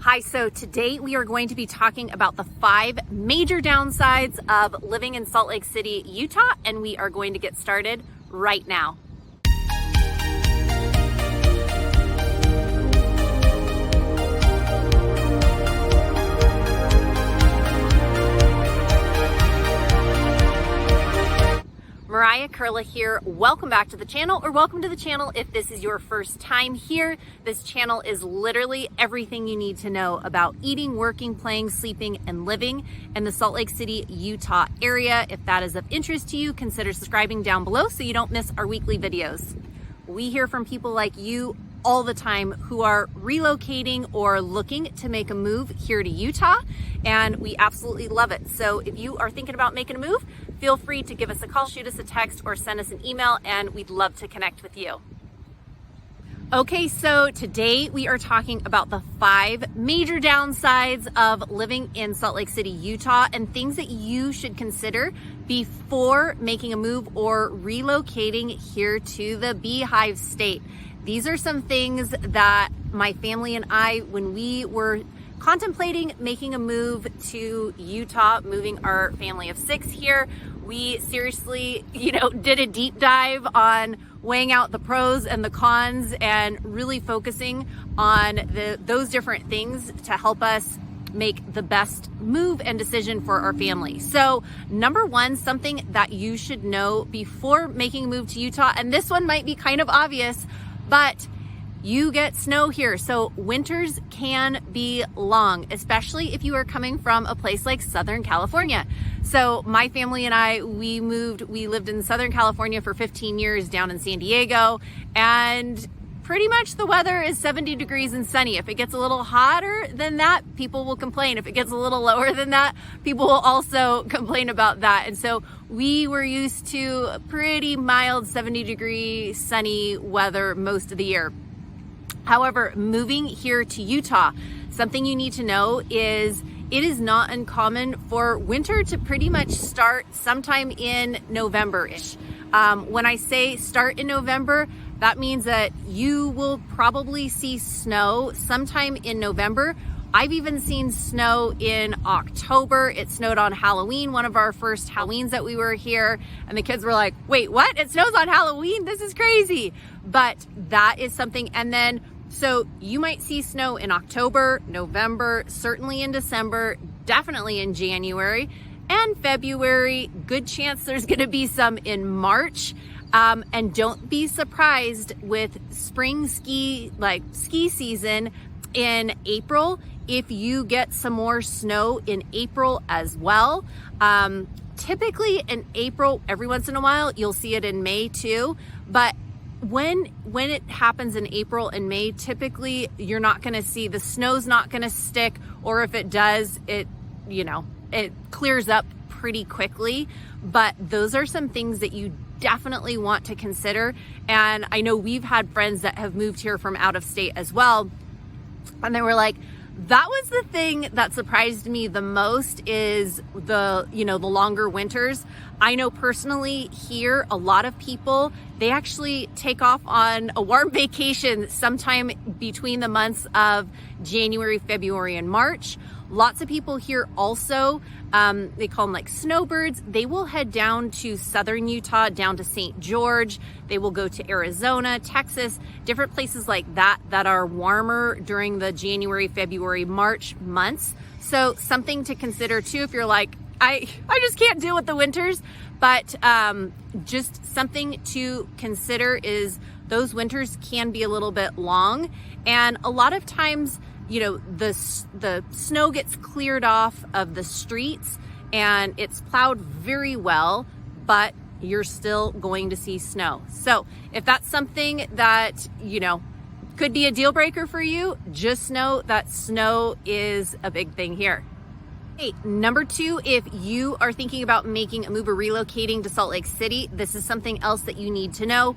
Hi, so today we are going to be talking about the 5 major downsides of living in Salt Lake City, Utah, and we are going to get started right now. Mariah Curla here. Welcome back to the channel, or welcome to the channel if this is your first time here. This channel is literally everything you need to know about eating, working, playing, sleeping, and living in the Salt Lake City, Utah area. If that is of interest to you, consider subscribing down below so you don't miss our weekly videos. We hear from people like you all the time who are relocating or looking to make a move here to Utah, and we absolutely love it. So if you are thinking about making a move, feel free to give us a call, shoot us a text, or send us an email, and we'd love to connect with you. Okay, so today we are talking about the 5 major downsides of living in Salt Lake City, Utah, and things that you should consider before making a move or relocating here to the Beehive State. These are some things that my family and I, when we were contemplating making a move to Utah, moving our family of 6 here, we seriously, did a deep dive on weighing out the pros and the cons and really focusing on those different things to help us make the best move and decision for our family. So number 1, something that you should know before making a move to Utah, and this one might be kind of obvious, but you get snow here. So winters can be long, especially if you are coming from a place like Southern California. So my family and I, we lived in Southern California for 15 years down in San Diego, and pretty much the weather is 70 degrees and sunny. If it gets a little hotter than that, people will complain. If it gets a little lower than that, people will also complain about that. And so we were used to a pretty mild 70-degree sunny weather most of the year. However, moving here to Utah, something you need to know is it is not uncommon for winter to pretty much start sometime in November-ish. When I say start in November, that means that you will probably see snow sometime in November. I've even seen snow in October. It snowed on Halloween, one of our first Halloweens that we were here. And the kids were like, wait, what? It snows on Halloween? This is crazy. But that is something. And then, so you might see snow in October, November, certainly in December, definitely in January and February. Good chance there's going to be some in March. And don't be surprised with spring ski season in April if you get some more snow in April as well. Typically in April, every once in a while, you'll see it in May too. But when it happens in April and May, typically you're not going to see, the snow's not going to stick, or if it does, it clears up pretty quickly. But those are some things that you definitely want to consider. And I know we've had friends that have moved here from out of state as well, and they were like, that was the thing that surprised me the most, is the longer winters. I know personally here, a lot of people, they actually take off on a warm vacation sometime between the months of January, February, and March. Lots of people here also, they call them like snowbirds. They will head down to southern Utah, down to St. George. They will go to Arizona, Texas, different places like that are warmer during the January, February, March months. So something to consider too if you're like, I just can't deal with the winters. But just something to consider is those winters can be a little bit long. And a lot of times, the snow gets cleared off of the streets and it's plowed very well, but you're still going to see snow. So if that's something that, could be a deal breaker for you, just know that snow is a big thing here. Hey, number 2, if you are thinking about making a move or relocating to Salt Lake City, this is something else that you need to know.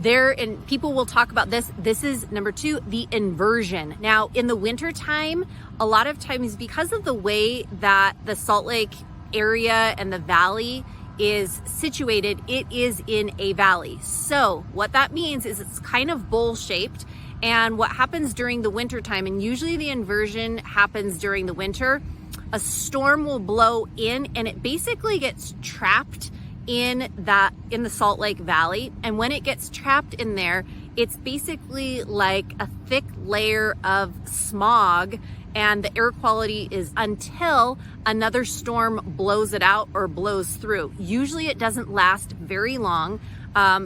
And people will talk about this. This is number 2, the inversion. Now, in the winter time, a lot of times, because of the way that the Salt Lake area and the valley is situated, it is in a valley. So what that means is it's kind of bowl shaped, And what happens during the winter time, and usually the inversion happens during the winter, a storm will blow in and it basically gets trapped in the Salt Lake Valley. And when it gets trapped in there, it's basically like a thick layer of smog, and the air quality is until another storm blows it out or blows through. Usually it doesn't last very long.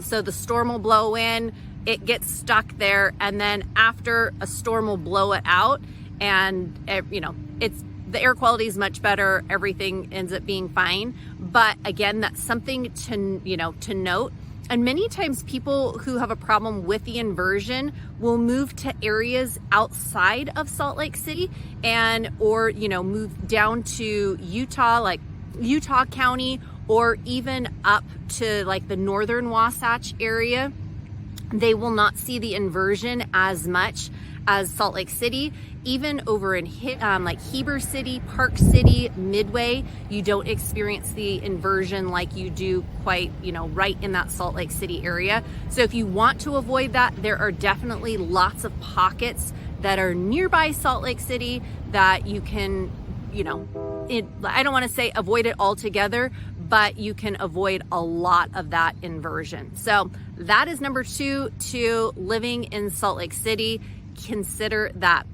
So the storm will blow in, it gets stuck there, and then after a storm will blow it out, and the air quality is much better. Everything ends up being fine. But again, that's something to note. And many times people who have a problem with the inversion will move to areas outside of Salt Lake City or move down to Utah, like Utah County, or even up to like the northern Wasatch area. They will not see the inversion as much as Salt Lake City. Even over in like Heber City, Park City, Midway, you don't experience the inversion like you do quite, right in that Salt Lake City area. So if you want to avoid that, there are definitely lots of pockets that are nearby Salt Lake City that you can, I don't want to say avoid it altogether, but you can avoid a lot of that inversion. So that is number 2 to living in Salt Lake City. Consider that.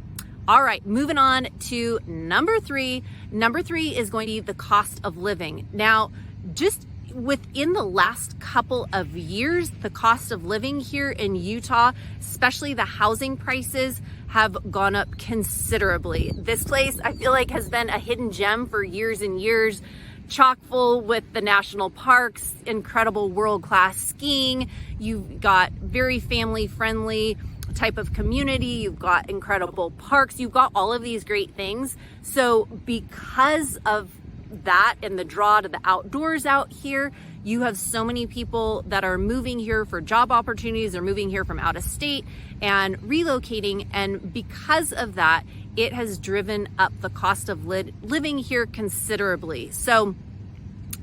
All right, moving on to number 3. Number 3 is going to be the cost of living. Now, just within the last couple of years, the cost of living here in Utah, especially the housing prices, have gone up considerably. This place, I feel like, has been a hidden gem for years and years, chock full with the national parks, incredible world-class skiing. You've got very family-friendly type of community, you've got incredible parks, you've got all of these great things. So because of that and the draw to the outdoors out here, you have so many people that are moving here for job opportunities or moving here from out of state and relocating. And because of that, it has driven up the cost of living here considerably. So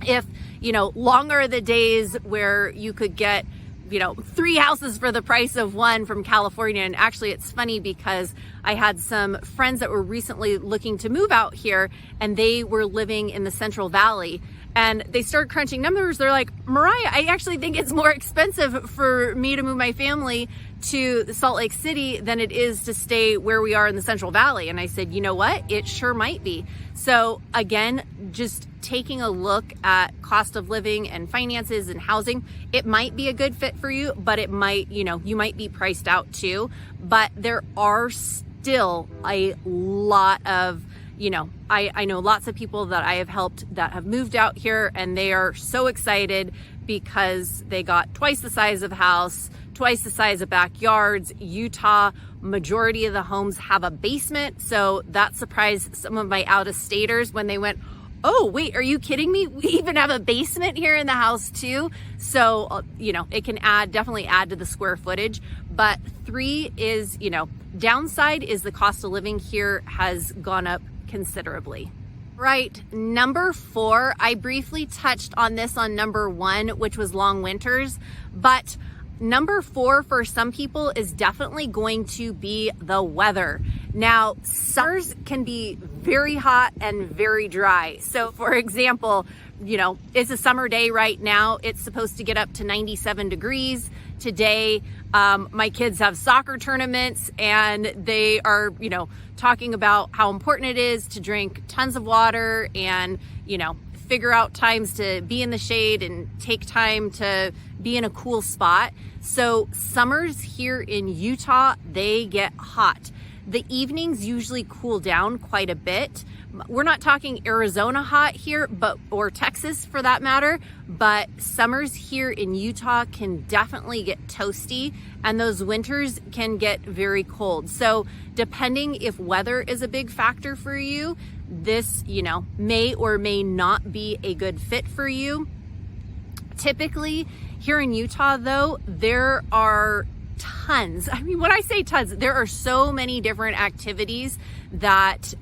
if, longer are the days where you could get 3 houses for the price of one from California. And actually it's funny because I had some friends that were recently looking to move out here, and they were living in the Central Valley, and they started crunching numbers. They're like, Mariah, I actually think it's more expensive for me to move my family to Salt Lake City than it is to stay where we are in the Central Valley. And I said, you know what? It sure might be. So again, just taking a look at cost of living and finances and housing, it might be a good fit for you, but it might, you might be priced out too. But there are still a lot of, I know lots of people that I have helped that have moved out here, and they are so excited because they got twice the size of the house, twice the size of backyards. Utah, majority of the homes have a basement. So that surprised some of my out-of-staters when they went, oh, wait, are you kidding me? We even have a basement here in the house too. So, it can definitely add to the square footage. But 3 is, downside is the cost of living here has gone up considerably. Right, number 4, I briefly touched on this on number 1, which was long winters, but number 4 for some people is definitely going to be the weather. Now, summers can be very hot and very dry. So for example, it's a summer day right now. It's supposed to get up to 97 degrees. Today, my kids have soccer tournaments, and they are, talking about how important it is to drink tons of water and, figure out times to be in the shade and take time to be in a cool spot. So summers here in Utah, they get hot. The evenings usually cool down quite a bit. We're not talking Arizona hot here, or Texas for that matter, but summers here in Utah can definitely get toasty, and those winters can get very cold. So depending if weather is a big factor for you, this, may or may not be a good fit for you. Typically here in Utah though, there are tons. I mean, when I say tons, there are so many different activities that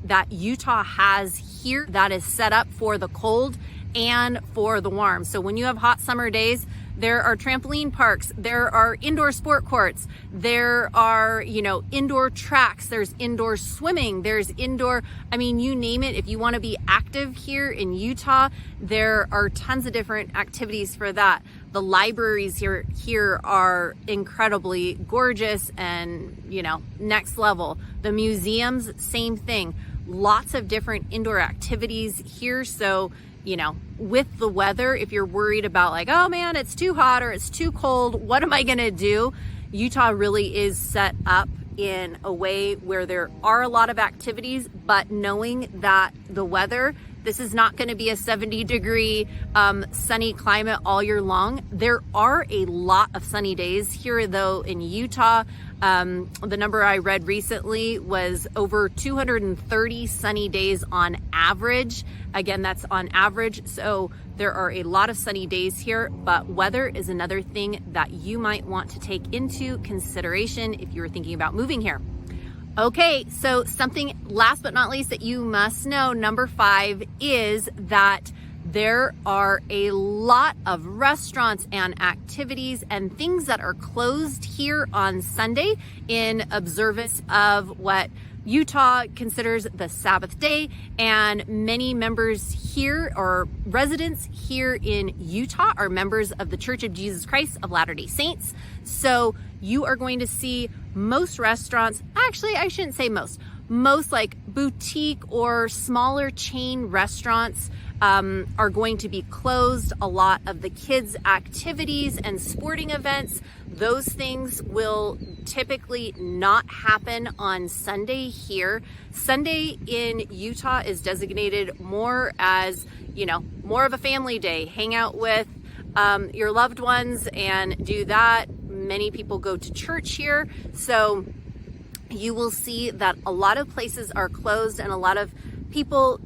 that Utah has here that is set up for the cold and for the warm. So when you have hot summer days, There are trampoline parks. There are indoor sport courts. There are, indoor tracks. There's indoor swimming. There's indoor, you name it. If you want to be active here in Utah, there are tons of different activities for that. The libraries here are incredibly gorgeous and, next level. The museums, same thing. Lots of different indoor activities here. So, with the weather, if you're worried about like, oh man, it's too hot or it's too cold, what am I gonna do? Utah really is set up in a way where there are a lot of activities, but knowing that the weather, this is not going to be a 70-degree sunny climate all year long. There are a lot of sunny days here though in Utah. The number I read recently was over 230 sunny days on average. Again, that's on average. So there are a lot of sunny days here, but weather is another thing that you might want to take into consideration if you were thinking about moving here. Okay, so something last but not least that you must know, number 5, is that there are a lot of restaurants and activities and things that are closed here on Sunday in observance of what Utah considers the Sabbath day, and many members here or residents here in Utah are members of the Church of Jesus Christ of Latter-day Saints. So you are going to see most restaurants, actually I shouldn't say most like boutique or smaller chain restaurants are going to be closed. A lot of the kids' activities and sporting events, those things will typically not happen on Sunday here. Sunday in Utah is designated more as, more of a family day. Hang out with your loved ones and do that. Many people go to church here. So you will see that a lot of places are closed and a lot of people,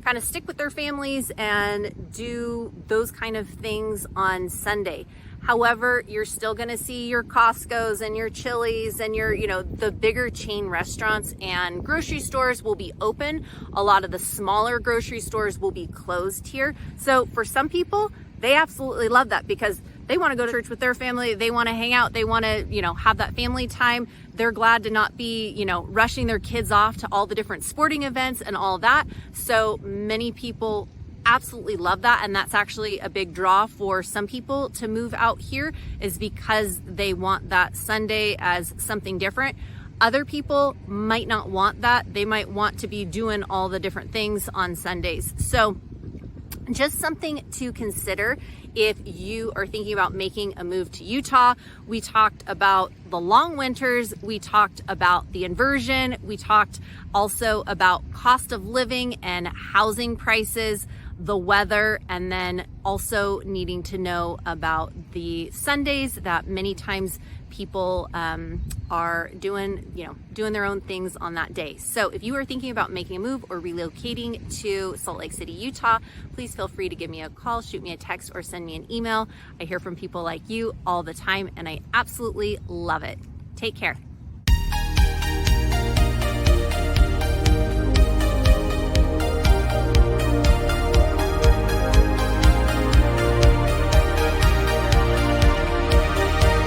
kind of stick with their families and do those kind of things on Sunday. However, you're still going to see your Costco's and your Chili's and your, the bigger chain restaurants and grocery stores will be open. A lot of the smaller grocery stores will be closed here. So for some people, they absolutely love that because they want to go to church with their family. They want to hang out. They want to, have that family time. They're glad to not be, rushing their kids off to all the different sporting events and all that. So many people absolutely love that. And that's actually a big draw for some people to move out here, is because they want that Sunday as something different. Other people might not want that. They might want to be doing all the different things on Sundays. So just something to consider if you are thinking about making a move to Utah. We talked about the long winters. We talked about the inversion. We talked also about cost of living and housing prices, the weather, and then also needing to know about the Sundays that many times people are doing their own things on that day. So if you are thinking about making a move or relocating to Salt Lake City, Utah, please feel free to give me a call, shoot me a text, or send me an email. I hear from people like you all the time, and I absolutely love it. Take care.